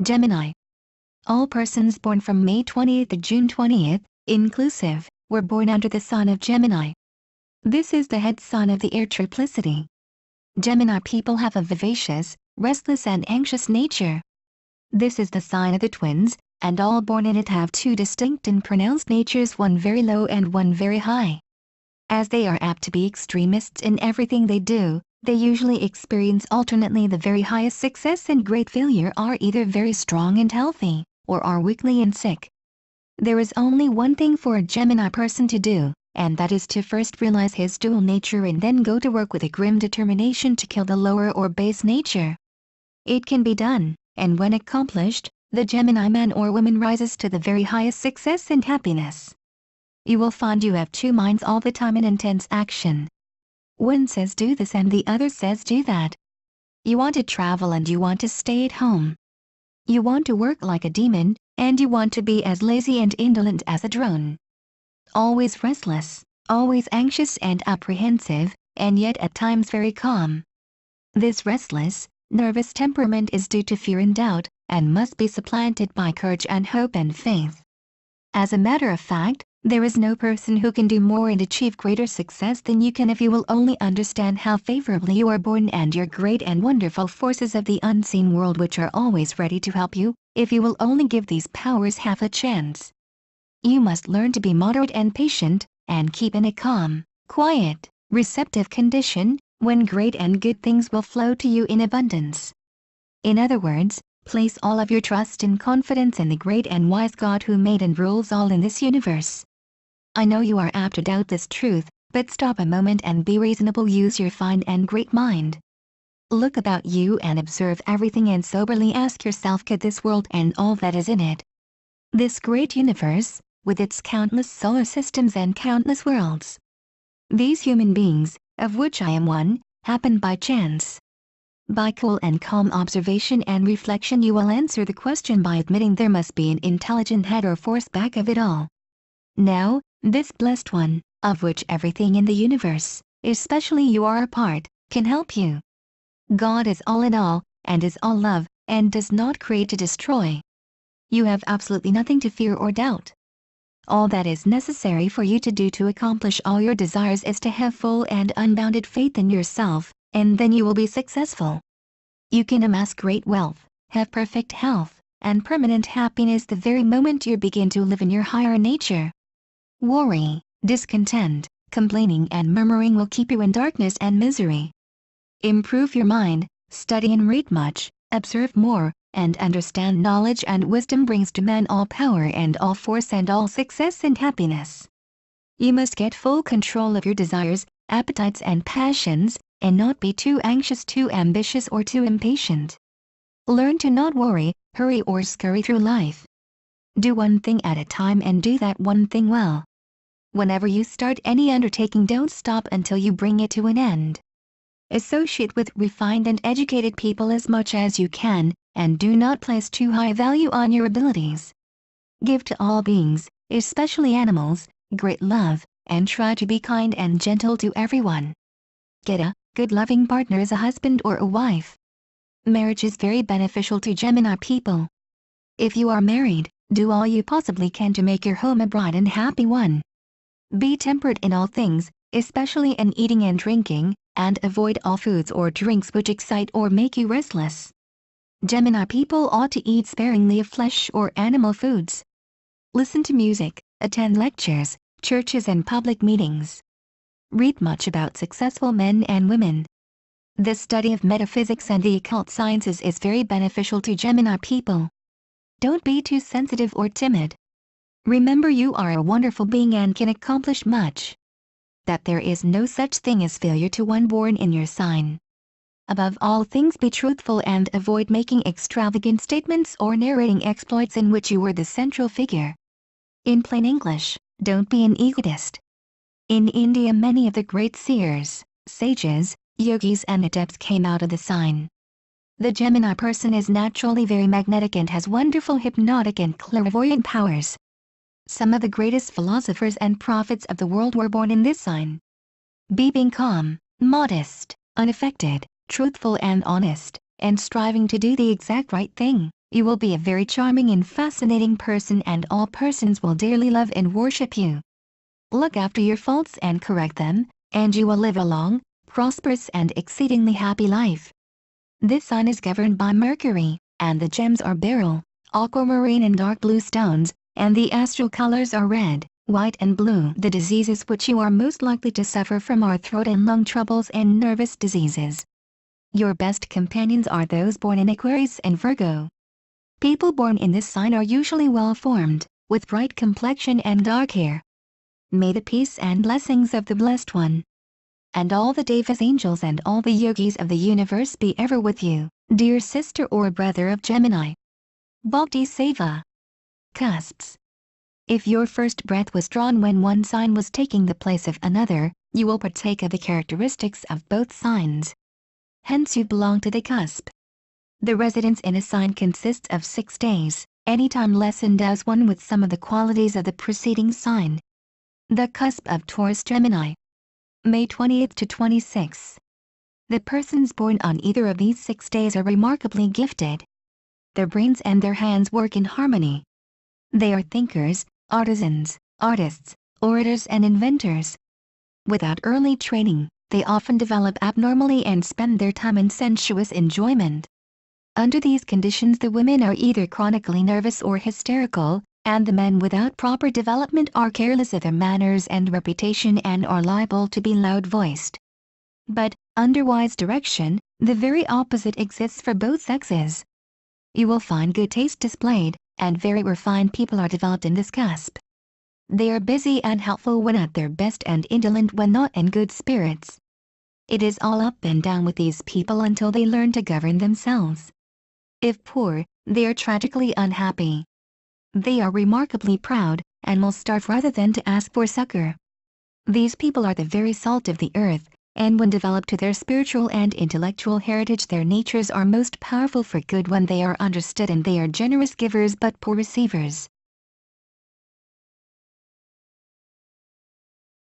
Gemini. All persons born from May 20th to June 20th, inclusive, were born under the sign of Gemini. This is the head sign of the air triplicity. Gemini people have a vivacious, restless and anxious nature. This is the sign of the twins, and all born in it have two distinct and pronounced natures, one very low and one very high. As they are apt to be extremists in everything they do, they usually experience alternately the very highest success and great failure, are either very strong and healthy, or are weakly and sick. There is only one thing for a Gemini person to do, and that is to first realize his dual nature and then go to work with a grim determination to kill the lower or base nature. It can be done, and when accomplished, the Gemini man or woman rises to the very highest success and happiness. You will find you have two minds all the time in intense action. One says do this and the other says do that. You want to travel and you want to stay at home. You want to work like a demon, and you want to be as lazy and indolent as a drone. Always restless, always anxious and apprehensive, and yet at times very calm. This restless, nervous temperament is due to fear and doubt, and must be supplanted by courage and hope and faith. As a matter of fact, there is no person who can do more and achieve greater success than you can if you will only understand how favorably you are born and your great and wonderful forces of the unseen world which are always ready to help you, if you will only give these powers half a chance. You must learn to be moderate and patient, and keep in a calm, quiet, receptive condition, when great and good things will flow to you in abundance. In other words, place all of your trust and confidence in the great and wise God who made and rules all in this universe. I know you are apt to doubt this truth, but stop a moment and be reasonable. Use your fine and great mind. Look about you and observe everything and soberly ask yourself, could this world and all that is in it, this great universe, with its countless solar systems and countless worlds, these human beings, of which I am one, happen by chance? By cool and calm observation and reflection you will answer the question by admitting there must be an intelligent head or force back of it all. Now, this blessed one, of which everything in the universe, especially you are a part, can help you. God is all in all, and is all love, and does not create to destroy. You have absolutely nothing to fear or doubt. All that is necessary for you to do to accomplish all your desires is to have full and unbounded faith in yourself, and then you will be successful. You can amass great wealth, have perfect health, and permanent happiness the very moment you begin to live in your higher nature. Worry, discontent, complaining and murmuring will keep you in darkness and misery. Improve your mind, study and read much, observe more, and understand knowledge and wisdom brings to man all power and all force and all success and happiness. You must get full control of your desires, appetites and passions, and not be too anxious, too ambitious or too impatient. Learn to not worry, hurry or scurry through life. Do one thing at a time and do that one thing well. Whenever you start any undertaking, don't stop until you bring it to an end. Associate with refined and educated people as much as you can, and do not place too high value on your abilities. Give to all beings, especially animals, great love, and try to be kind and gentle to everyone. Get a good loving partner as a husband or a wife. Marriage is very beneficial to Gemini people. If you are married, do all you possibly can to make your home a bright and happy one. Be temperate in all things, especially in eating and drinking, and avoid all foods or drinks which excite or make you restless. Gemini people ought to eat sparingly of flesh or animal foods. Listen to music, attend lectures, churches and public meetings. Read much about successful men and women. The study of metaphysics and the occult sciences is very beneficial to Gemini people. Don't be too sensitive or timid. Remember you are a wonderful being and can accomplish much. That there is no such thing as failure to one born in your sign. Above all things, be truthful and avoid making extravagant statements or narrating exploits in which you were the central figure. In plain English, don't be an egotist. In India, many of the great seers, sages, yogis and adepts came out of the sign. The Gemini person is naturally very magnetic and has wonderful hypnotic and clairvoyant powers. Some of the greatest philosophers and prophets of the world were born in this sign. Being calm, modest, unaffected, truthful and honest, and striving to do the exact right thing, You will be a very charming and fascinating person, and all persons will dearly love and worship you. Look after your faults and correct them, and you will live a long, prosperous and exceedingly happy life. This sign is governed by Mercury, and the gems are beryl, aquamarine and dark blue stones, and the astral colors are red, white and blue. The diseases which you are most likely to suffer from are throat and lung troubles and nervous diseases. Your best companions are those born in Aquarius and Virgo. People born in this sign are usually well-formed, with bright complexion and dark hair. May the peace and blessings of the Blessed One, and all the Devas, angels and all the yogis of the universe be ever with you, dear sister or brother of Gemini. Bhakti Seva. Cusps. If your first breath was drawn when one sign was taking the place of another, you will partake of the characteristics of both signs. Hence you belong to the cusp. The residence in a sign consists of 6 days, any time less endows one with some of the qualities of the preceding sign. The cusp of Taurus Gemini. May 20th to 26th. The persons born on either of these 6 days are remarkably gifted. Their brains and their hands work in harmony. They are thinkers, artisans, artists, orators and inventors. Without early training, they often develop abnormally and spend their time in sensuous enjoyment. Under these conditions, the women are either chronically nervous or hysterical, and the men without proper development are careless of their manners and reputation and are liable to be loud-voiced. But, under wise direction, the very opposite exists for both sexes. You will find good taste displayed, and very refined people are developed in this cusp. They are busy and helpful when at their best and indolent when not in good spirits. It is all up and down with these people until they learn to govern themselves. If poor, they are tragically unhappy. They are remarkably proud, and will starve rather than to ask for succor. These people are the very salt of the earth, and when developed to their spiritual and intellectual heritage, their natures are most powerful for good when they are understood, and they are generous givers but poor receivers.